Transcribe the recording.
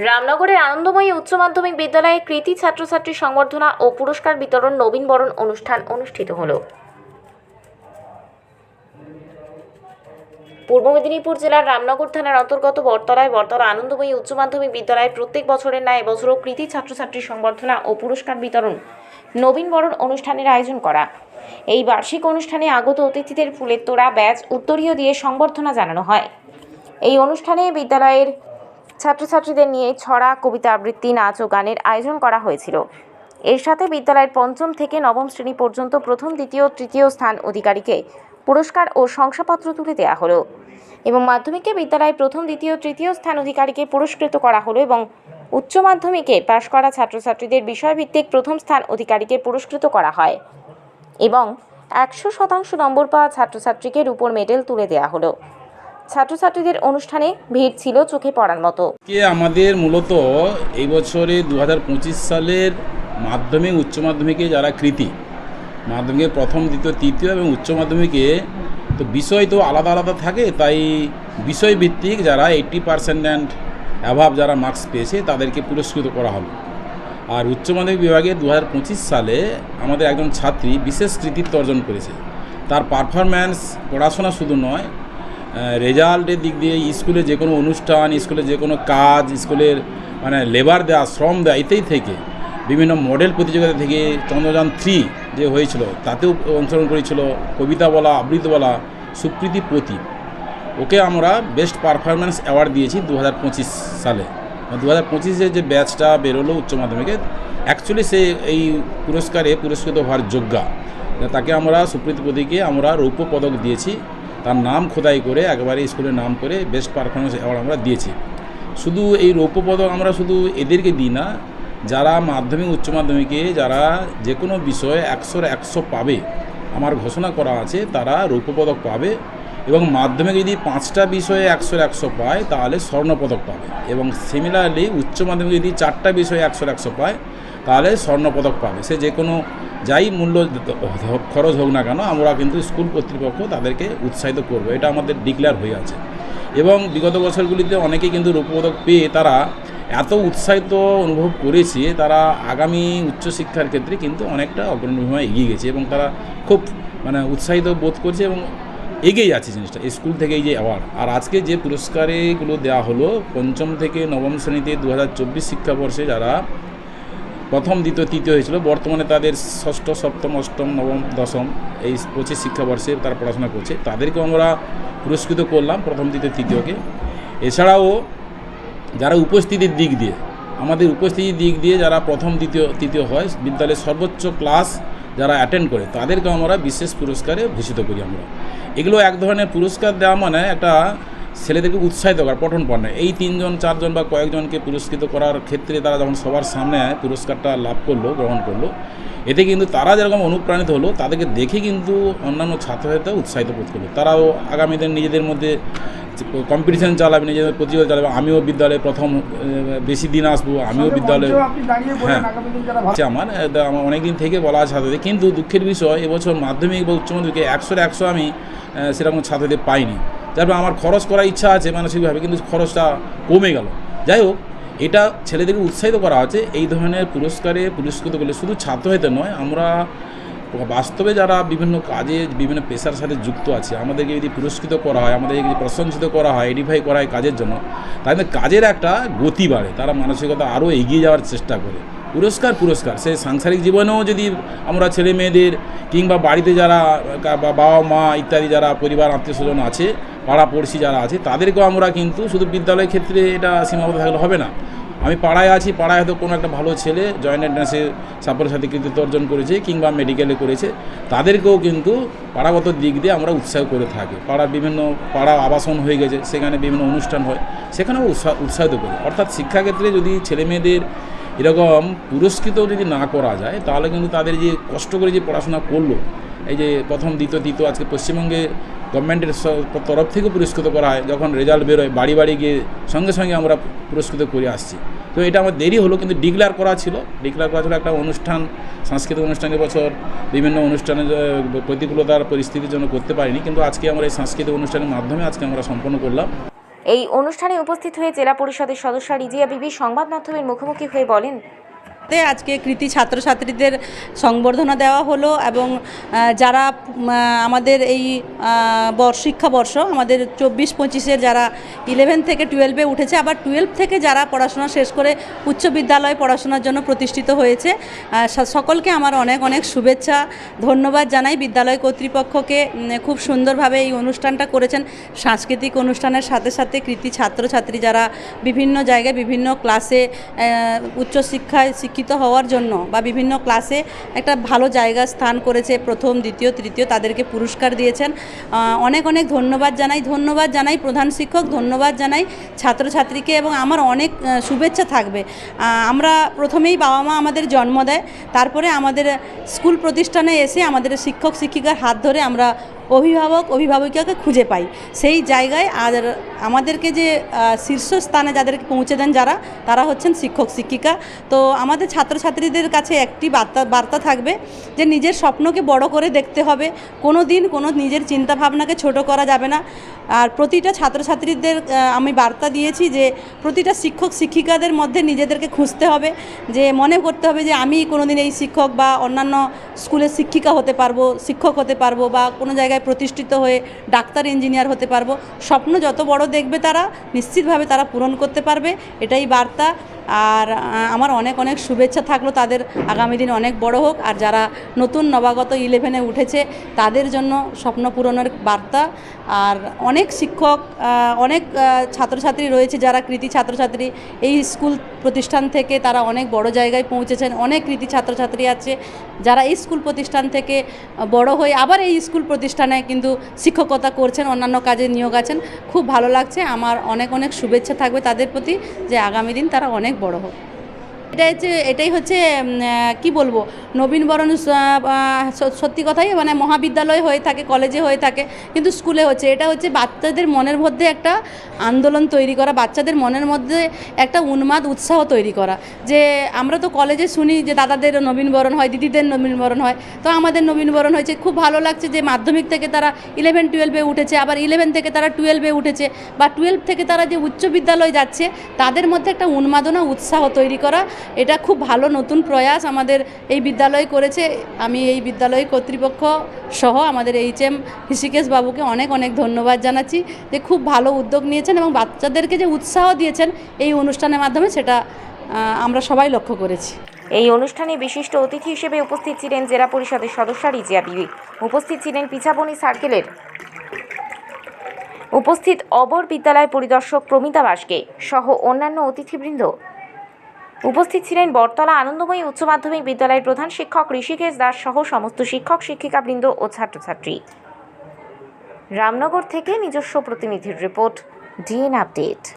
রামনগরের আনন্দময়ী উচ্চ মাধ্যমিক বিদ্যালয়ে কৃতি ছাত্রছাত্রী সংবর্ধনা ও পুরস্কার বিতরণ নবীনবরণ অনুষ্ঠান অনুষ্ঠিত হলো। পূর্ব মেদিনীপুর জেলার রামনগর থানার অন্তর্গত বটতলা আনন্দময়ী উচ্চ মাধ্যমিক বিদ্যালয়ে প্রত্যেক বছরের ন্যায় এবছরও কৃতি ছাত্রছাত্রী সংবর্ধনা ও পুরস্কার বিতরণ নবীনবরণ অনুষ্ঠানের আয়োজন করা। এই বার্ষিক অনুষ্ঠানে আগত অতিথিদের ফুলের তোড়া, ব্যাজ, উত্তরীয় দিয়ে সংবর্ধনা জানানো হয়। এই অনুষ্ঠানে বিদ্যালয়ের ছাত্রছাত্রীদের নিয়ে ছড়া, কবিতা আবৃত্তি, নাচ ও গানের আয়োজন করা হয়েছিল। এর সাথে বিদ্যালয়ের পঞ্চম থেকে নবম শ্রেণী পর্যন্ত প্রথম, দ্বিতীয়, তৃতীয় স্থান অধিকারীকে পুরস্কার ও শংসাপত্র তুলে দেওয়া হলো এবং মাধ্যমিকে বিদ্যালয়ের প্রথম, দ্বিতীয়, তৃতীয় স্থান অধিকারীকে পুরস্কৃত করা হলো এবং উচ্চ মাধ্যমিকে পাশ করা ছাত্রছাত্রীদের বিষয়ভিত্তিক প্রথম স্থান অধিকারীকে পুরস্কৃত করা হয় এবং 100% নম্বর পাওয়া ছাত্রছাত্রীকে রূপোর মেডেল তুলে দেওয়া হলো। ছাত্রছাত্রীদের অনুষ্ঠানে ভিড় ছিল চোখে পড়ার মতো। আমাদের মূলত এই বছরে 2025 সালের মাধ্যমিক উচ্চ মাধ্যমিকে যারা কৃতি, মাধ্যমিকের প্রথম, দ্বিতীয়, তৃতীয় এবং উচ্চ মাধ্যমিকে তো বিষয় তো আলাদা আলাদা থাকে, তাই বিষয়ভিত্তিক যারা 80% অ্যান্ড অ্যাভাব যারা মার্কস পেয়েছে তাদেরকে পুরস্কৃত করা হলো। আর উচ্চ মাধ্যমিক বিভাগে 2025 সালে আমাদের একজন ছাত্রী বিশেষ কৃতিত্ব অর্জন করেছে। তার পারফরম্যান্স পড়াশোনা শুধু নয়, রেজাল্টের দিক দিয়ে স্কুলে যে কোনো অনুষ্ঠান, স্কুলে যে কোনো কাজ, স্কুলের লেবার দেওয়া, শ্রম দেওয়া, এতেই থেকে বিভিন্ন মডেল প্রতিযোগিতা থেকে চন্দ্রযান 3 যে হয়েছিল তাতেও অংশগ্রহণ করেছিল। কবিতা বলা, আবৃত্তি বলা, সুপ্রীতি প্রতীপ, ওকে আমরা বেস্ট পারফরম্যান্স অ্যাওয়ার্ড দিয়েছি 2025 সালে। 2025-এ যে ব্যাচটা বেরোলো উচ্চ মাধ্যমিকে, অ্যাকচুয়ালি সে এই পুরস্কারে পুরস্কৃত হওয়ার যোগ্যা। তাকে আমরা সুপ্রীতি প্রতীকে আমরা রৌপ্য পদক দিয়েছি, তার নাম খোদাই করে একেবারে স্কুলের নাম করে বেস্ট পারফরমেন্স অ্যাওয়ার্ড আমরা দিয়েছি। শুধু এই রৌপ্য পদক আমরা শুধু এদেরকে দিই না, যারা মাধ্যমিক উচ্চ মাধ্যমিকে যারা যে কোনো বিষয়ে 100-র 100 পাবে, আমার ঘোষণা করা আছে, তারা রৌপ্য পদক পাবে এবং মাধ্যমিকে যদি 5টা বিষয়ে 100-র 100 পায় তাহলে স্বর্ণপদক পাবে এবং সিমিলারলি উচ্চ মাধ্যমিকে যদি 4টা বিষয়ে 100-র 100 পায় তাহলে স্বর্ণপদক পাবে। সে যে কোনো যাই মূল্য খরচ হোক না কেন, আমরা কিন্তু স্কুল কর্তৃপক্ষ তাদেরকে উৎসাহিত করব, এটা আমাদের ডিক্লেয়ার হয়ে আছে। এবং বিগত বছরগুলিতে অনেকেই কিন্তু রৌপ্যপদক পেয়ে তারা এত উৎসাহিত অনুভব করেছে, তারা আগামী উচ্চশিক্ষার ক্ষেত্রে কিন্তু অনেকটা অগ্রণী ভূমিকায় এগিয়ে গেছে এবং তারা খুব উৎসাহিত বোধ করছে এবং এগিয়ে যাচ্ছে জিনিসটা স্কুল থেকে। এই যে অ্যাওয়ার্ড আর আজকে যে পুরস্কারগুলো দেওয়া হলো, পঞ্চম থেকে নবম শ্রেণীতে 2024 শিক্ষাবর্ষে যারা প্রথম, দ্বিতীয়, তৃতীয় হয়েছিল, বর্তমানে তাদের ষষ্ঠ, সপ্তম, অষ্টম, নবম, দশম এই 25 শিক্ষাবর্ষে তারা পড়াশোনা করছে, তাদেরকেও আমরা পুরস্কৃত করলাম, প্রথম, দ্বিতীয়, তৃতীয়কে। এছাড়াও যারা উপস্থিতির দিক দিয়ে, আমাদের উপস্থিতির দিক দিয়ে যারা প্রথম, দ্বিতীয়, তৃতীয় হয়, বিদ্যালয়ের সর্বোচ্চ ক্লাস যারা অ্যাটেন্ড করে তাদেরকেও আমরা বিশেষ পুরস্কারে ভূষিত করি। আমরা এগুলো এক ধরনের পুরস্কার দেওয়া মানে একটা ছেলেদেরকে উৎসাহিত করা, পঠন পাঠনে। এই 3জন 4জন বা কয়েকজনকে পুরস্কৃত করার ক্ষেত্রে তারা যখন সবার সামনে পুরস্কারটা লাভ করলো, গ্রহণ করলো, এতে কিন্তু তারা যেরকম অনুপ্রাণিত হলো, তাদেরকে দেখে কিন্তু অন্যান্য ছাত্রছাত্রীরা উৎসাহিত বোধ করলো। তারাও আগামী দিন নিজেদের মধ্যে কম্পিটিশান চালাবে, নিজেদের প্রতিযোগিতা চালাবে। আমিও বিদ্যালয়ে প্রথম বেশি দিন আসবো, আমিও বিদ্যালয়ে, হ্যাঁ আমার অনেক দিন থেকে বলা আছে ছাত্রদের। কিন্তু দুঃখের বিষয়, এবছর মাধ্যমিক বা উচ্চ মাধ্যমিকে 100-র 100 আমি সেরকম ছাত্রদের পাইনি। তারপর আমার খরচ করার ইচ্ছা আছে মানসিকভাবে, কিন্তু খরচটা কমে গেল। যাই হোক, এটা ছেলেদেরকে উৎসাহিত করা হচ্ছে। এই ধরনের পুরস্কারে পুরস্কৃত করলে শুধু ছাত্র হতে নয়, আমরা বাস্তবে যারা বিভিন্ন কাজে, বিভিন্ন পেশার সাথে যুক্ত আছে, আমাদেরকে যদি পুরস্কৃত করা হয়, আমাদেরকে যদি প্রশংসিত করা হয়, এডিফাই করা হয় কাজের জন্য, তাদের কাজের একটা গতি বাড়ে, তারা মানসিকতা আরও এগিয়ে যাওয়ার চেষ্টা করে। পুরস্কার সে সাংসারিক জীবনেও যদি আমরা ছেলে মেয়েদের কিংবা বাড়িতে যারা বাবা মা ইত্যাদি যারা পরিবার আত্মীয় স্বজন আছে, পাড়া পড়শি যারা আছে, তাদেরকেও আমরা কিন্তু শুধু বিদ্যালয়ের ক্ষেত্রে এটা সীমাবদ্ধ থাকলে হবে না। আমি পাড়ায় আছি, পাড়ায় হয়তো কোনো একটা ভালো ছেলে জয়েন্ট এন্ট্রান্সে সাফল্যের সাথে কৃতিত্ব অর্জন করেছে কিংবা মেডিকেলে করেছে, তাদেরকেও কিন্তু পাড়াগত দিক দিয়ে আমরা উৎসাহ করে থাকি। বিভিন্ন পাড়া আবাসন হয়ে গেছে, সেখানে বিভিন্ন অনুষ্ঠান হয়, সেখানেও উৎসাহিত করি। অর্থাৎ শিক্ষাক্ষেত্রে যদি ছেলে মেয়েদের এরকম পুরস্কৃত যদি না করা যায়, তাহলে কিন্তু তাদের যে কষ্ট করে যে পড়াশোনা করলো, এই যে প্রথম, দ্বিতীয়, তৃতীয়, আজকে পশ্চিমবঙ্গে গভর্নমেন্টের তরফ থেকে পুরস্কৃত করা হয়, যখন রেজাল্ট বেরোয় বাড়ি বাড়ি গিয়ে সঙ্গে সঙ্গে আমরা পুরস্কৃত করে আসছি। তো এটা আমার দেরি হলো, কিন্তু ডিক্লেয়ার করা ছিল একটা অনুষ্ঠান, সাংস্কৃতিক অনুষ্ঠান। বছর বিভিন্ন অনুষ্ঠানে প্রতিকূলতার পরিস্থিতির জন্য করতে পারিনি, কিন্তু আজকে আমরা এই সাংস্কৃতিক অনুষ্ঠানের মাধ্যমে আজকে আমরা সম্পন্ন করলাম। এই অনুষ্ঠানে উপস্থিত হয়ে জেলা পরিষদের সদস্য রিজিয়া বিবি সংবাদ মাধ্যমের মুখোমুখি হয়ে বলেন, আজকে কৃতি ছাত্রছাত্রীদের সংবর্ধনা দেওয়া হলো এবং যারা আমাদের এই শিক্ষাবর্ষ আমাদের 24-25-এর যারা 11 থেকে 12-এ উঠেছে, আবার 12 থেকে যারা পড়াশোনা শেষ করে উচ্চ বিদ্যালয়ে পড়াশোনার জন্য প্রতিষ্ঠিত হয়েছে, সকলকে আমার অনেক অনেক শুভেচ্ছা, ধন্যবাদ জানাই। বিদ্যালয় কর্তৃপক্ষকে খুব সুন্দরভাবে এই অনুষ্ঠানটা করেছেন। সাংস্কৃতিক অনুষ্ঠানের সাথে সাথে কৃতি ছাত্রছাত্রী যারা বিভিন্ন জায়গায় বিভিন্ন ক্লাসে উচ্চশিক্ষায় শিক্ষিত হওয়ার জন্য বা বিভিন্ন ক্লাসে একটা ভালো জায়গা স্থান করেছে, প্রথম, দ্বিতীয়, তৃতীয়, তাদেরকে পুরস্কার দিয়েছেন। অনেক অনেক ধন্যবাদ জানাই প্রধান শিক্ষক, ধন্যবাদ জানাই ছাত্রছাত্রীকে এবং আমার অনেক শুভেচ্ছা থাকবে। আমরা প্রথমেই বাবা মা আমাদের জন্ম দেয়, তারপরে আমাদের স্কুল প্রতিষ্ঠানে এসে আমাদের শিক্ষক শিক্ষিকার হাত ধরে আমরা অভিভাবককে খুঁজে পাই। সেই জায়গায় আর আমাদেরকে যে শীর্ষস্থানে যাদেরকে পৌঁছে দেন তারা হচ্ছেন শিক্ষক শিক্ষিকা। তো আমাদের ছাত্রছাত্রীদের কাছে একটি বার্তা থাকবে যে নিজের স্বপ্নকে বড় করে দেখতে হবে, কোনো নিজের চিন্তাভাবনাকে ছোট করা যাবে না। আর প্রতিটা ছাত্রছাত্রীদের আমি বার্তা দিয়েছি যে প্রতিটা শিক্ষক শিক্ষিকাদের মধ্যে নিজেদেরকে খুঁজতে হবে, যে মনে করতে হবে যে আমি কোনোদিন এই শিক্ষক বা অন্যান্য স্কুলের শিক্ষিকা হতে পারবো, শিক্ষক হতে পারবো বা কোনো জায়গায় প্রতিষ্ঠিত হয়ে ডাক্তার ইঞ্জিনিয়ার হতে পারবো। স্বপ্ন যত বড় দেখবে তারা নিশ্চিতভাবে তারা পূরণ করতে পারবে, এটাই বার্তা। আর আমার অনেক অনেক শুভেচ্ছা থাকলো, তাদের আগামী দিন অনেক বড় হোক। আর যারা নতুন নবাগত 11-এ উঠেছে তাদের জন্য স্বপ্ন পূরণের বার্তা। আর অনেক শিক্ষক, অনেক ছাত্রছাত্রী রয়েছে যারা কৃতি ছাত্রছাত্রী, এই স্কুল প্রতিষ্ঠান থেকে তারা অনেক বড় জায়গায় পৌঁছেছেন। অনেক কৃতি ছাত্রছাত্রী আছে যারা এই স্কুল প্রতিষ্ঠান থেকে বড় হয়ে আবার এই স্কুল প্রতিষ্ঠানে কিন্তু শিক্ষকতা করছেন, অন্যান্য কাজে নিয়োগ আছেন। খুব ভালো লাগছে, আমার অনেক অনেক শুভেচ্ছা থাকবে তাদের প্রতি যে আগামী দিন তারা অনেক বড় হোক। এটাই হচ্ছে কি বলবো, নবীনবরণ সত্যি কথাই মানে মহাবিদ্যালয় হয়ে থাকে, কলেজে হয়ে থাকে, কিন্তু স্কুলে হচ্ছে। এটা হচ্ছে বাচ্চাদের মনের মধ্যে একটা আন্দোলন তৈরি করা, বাচ্চাদের মনের মধ্যে একটা উন্মাদ উৎসাহ তৈরি করা। যে আমরা তো কলেজে শুনি যে দাদাদের নবীনবরণ হয়, দিদিদের নবীনবরণ হয়, তো আমাদের নবীনবরণ হয়েছে। খুব ভালো লাগছে যে মাধ্যমিক থেকে তারা 11-12-এ উঠেছে, আবার 11 থেকে তারা 12-এ উঠেছে, বা 12 থেকে তারা যে উচ্চ বিদ্যালয় যাচ্ছে তাদের মধ্যে একটা উন্মাদনা উৎসাহ তৈরি করা। এটা খুব ভালো নতুন প্রয়াস আমাদের এই বিদ্যালয় করেছে। আমি এই বিদ্যালয় কর্তৃপক্ষ সহ আমাদের HM হৃষিকেশ বাবুকে অনেক অনেক ধন্যবাদ জানাচ্ছি যে খুব ভালো উদ্যোগ নিয়েছেন এবং বাচ্চাদেরকে যে উৎসাহ দিয়েছেন এই অনুষ্ঠানের মাধ্যমে, সেটা আমরা সবাই লক্ষ্য করেছি। এই অনুষ্ঠানে বিশিষ্ট অতিথি হিসেবে উপস্থিত ছিলেন জেলা পরিষদের সদস্য রিজিয়া বিবি, উপস্থিত ছিলেন পিছাবনি সার্কেলের উপস্থিত অবর বিদ্যালয় পরিদর্শক প্রমিতা বাসকে সহ অন্যান্য অতিথিবৃন্দ। উপস্থিত ছিলেন বটতলা আনন্দময়ী উচ্চ মাধ্যমিক বিদ্যালয়ের প্রধান শিক্ষক ঋষিকেশ দাস সহ সমস্ত শিক্ষক শিক্ষিকাবৃন্দ ও ছাত্রছাত্রী। রামনগর থেকে নিজস্ব প্রতিনিধির রিপোর্ট, DN আপডেট।